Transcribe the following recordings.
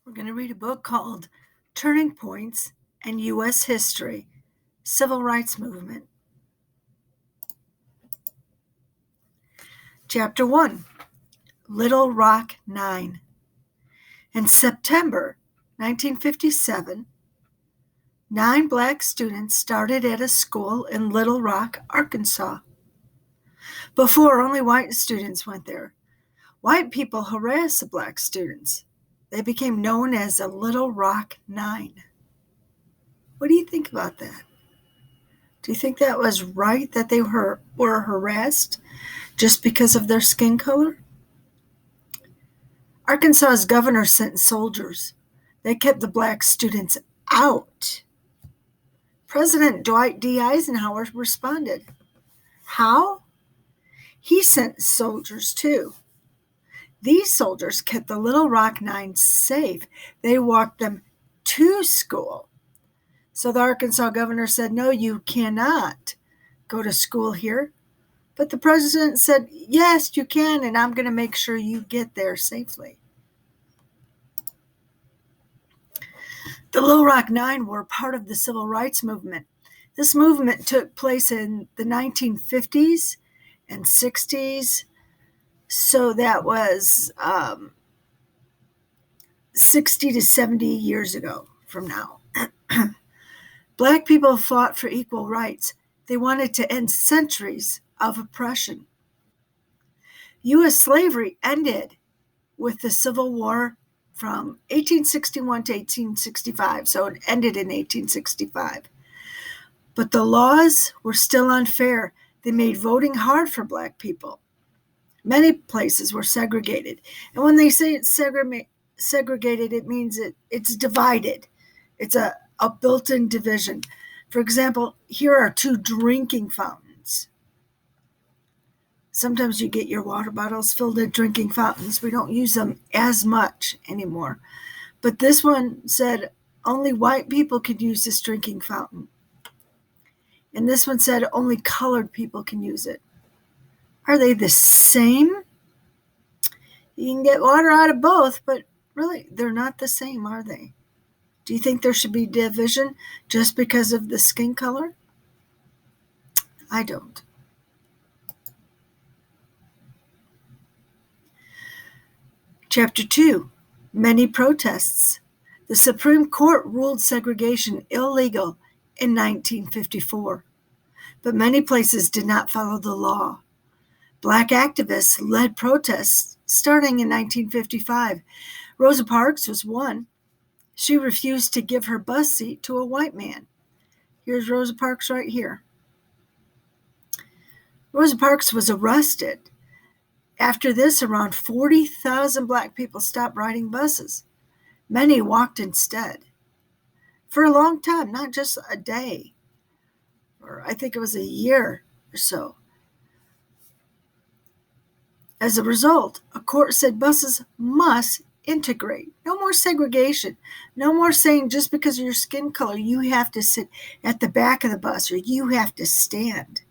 We're going to read a book called Turning Points in U.S. History, Civil Rights Movement. Chapter 1, Little Rock 9. In September 1957, 9 black students started at a school in Little Rock, Arkansas. Before, only white students went there. White people harassed the black students. They became known as the Little Rock 9. What do you think about that? Do you think that was right that they were harassed just because of their skin color? Arkansas's governor sent soldiers. They kept the black students out. President Dwight D. Eisenhower responded. How? He sent soldiers too. These soldiers kept the Little Rock 9 safe. They walked them to school. So the Arkansas governor said, no, you cannot go to school here. But the president said, yes, you can, and I'm going to make sure you get there safely. The Little Rock 9 were part of the Civil Rights Movement. This movement took place in the 1950s and 60s. So that was 60 to 70 years ago from now. Black people fought for equal rights. They wanted to end centuries of oppression. U.S. slavery ended with the Civil War from 1861 to 1865, so it ended in 1865. But the laws were still unfair. They made voting hard for black people. Many places were segregated. And when they say it's segregated, it means it's divided. It's a built-in division. For example, here are 2 drinking fountains. Sometimes you get your water bottles filled at drinking fountains. We don't use them as much anymore. But this one said only white people could use this drinking fountain. And this one said only colored people can use it. Are they the same? You can get water out of both, but really, they're not the same, are they? Do you think there should be division just because of the skin color? I don't. Chapter 2, Many Protests. The Supreme Court ruled segregation illegal in 1954, but many places did not follow the law. Black activists led protests starting in 1955. Rosa Parks was one. She refused to give her bus seat to a white man. Here's Rosa Parks right here. Rosa Parks was arrested. After this, around 40,000 black people stopped riding buses. Many walked instead. For a long time, not just a day, or I think it was a year or so. As a result, a court said buses must integrate. No more segregation. No more saying just because of your skin color, you have to sit at the back of the bus or you have to stand.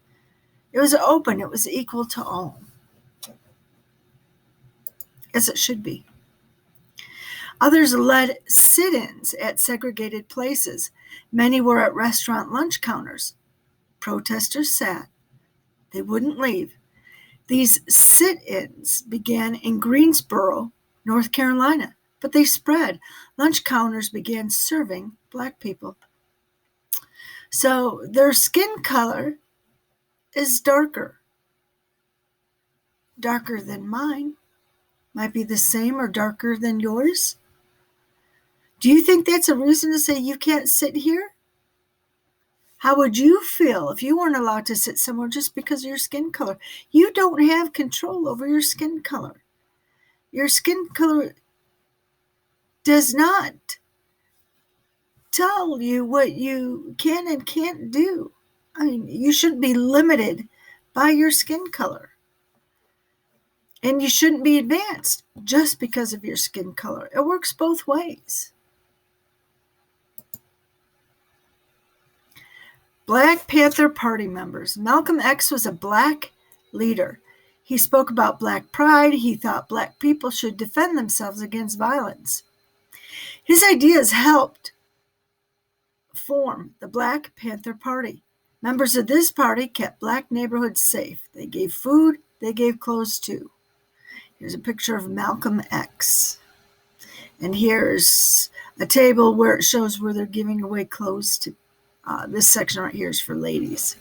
It was open. It was equal to all. As it should be. Others led sit-ins at segregated places. Many were at restaurant lunch counters. Protesters sat. They wouldn't leave. These sit-ins began in Greensboro, North Carolina, but they spread. Lunch counters began serving black people. So their skin color is darker than mine. Might be the same or darker than yours. Do you think that's a reason to say you can't sit here? How would you feel if you weren't allowed to sit somewhere just because of your skin color? You don't have control over your skin color. Your skin color does not tell you what you can and can't do. I mean, you shouldn't be limited by your skin color. And you shouldn't be advanced just because of your skin color. It works both ways. Black Panther Party members. Malcolm X was a black leader. He spoke about black pride. He thought black people should defend themselves against violence. His ideas helped form the Black Panther Party. Members of this party kept black neighborhoods safe. They gave food, they gave clothes too. Here's a picture of Malcolm X. And here's a table where it shows where they're giving away clothes to. This section right here is for ladies.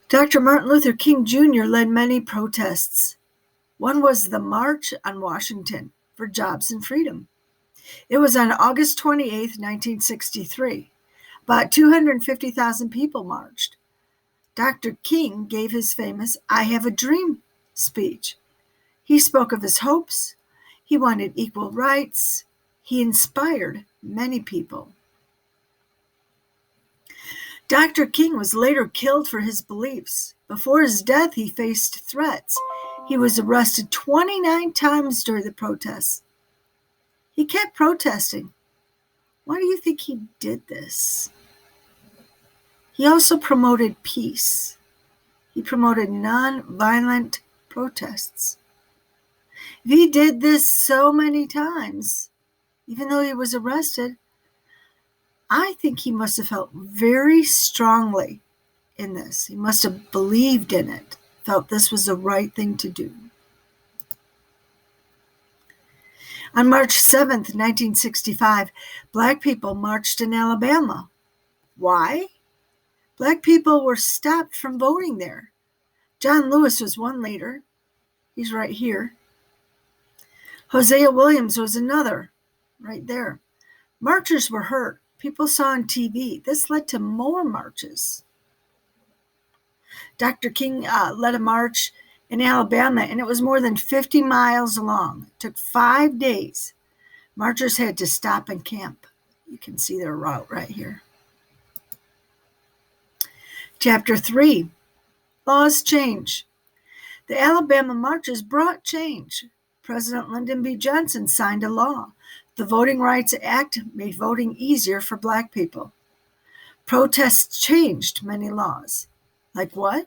Dr. Martin Luther King Jr. led many protests. One was the March on Washington for Jobs and Freedom. It was on August 28, 1963. About 250,000 people marched. Dr. King gave his famous "I Have a Dream" speech. He spoke of his hopes. He wanted equal rights. He inspired many people. Dr. King was later killed for his beliefs. Before his death, he faced threats. He was arrested 29 times during the protests. He kept protesting. Why do you think he did this? He also promoted peace. He promoted nonviolent protests. If he did this so many times, even though he was arrested, I think he must have felt very strongly in this. He must have believed in it, felt this was the right thing to do. On March 7th, 1965, Black people marched in Alabama. Why? Black people were stopped from voting there. John Lewis was one leader. He's right here. Hosea Williams was another, right there. Marchers were hurt. People saw on TV. This led to more marches. Dr. King led a march in Alabama, and it was more than 50 miles long. It took 5 days. Marchers had to stop and camp. You can see their route right here. Chapter 3, Laws Change. The Alabama marches brought change. President Lyndon B. Johnson signed a law. The Voting Rights Act made voting easier for Black people. Protests changed many laws. Like what?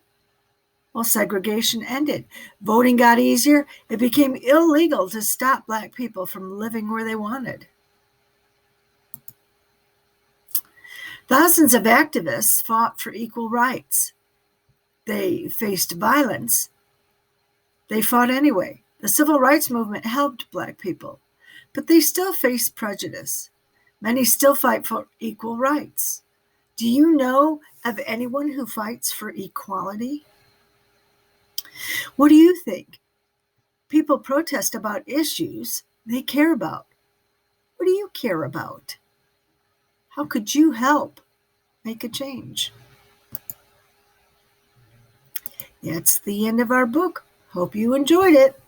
Well, segregation ended. Voting got easier. It became illegal to stop Black people from living where they wanted. Thousands of activists fought for equal rights. They faced violence. They fought anyway. The civil rights movement helped Black people, but they still face prejudice. Many still fight for equal rights. Do you know of anyone who fights for equality? What do you think? People protest about issues they care about. What do you care about? How could you help make a change? That's the end of our book. Hope you enjoyed it.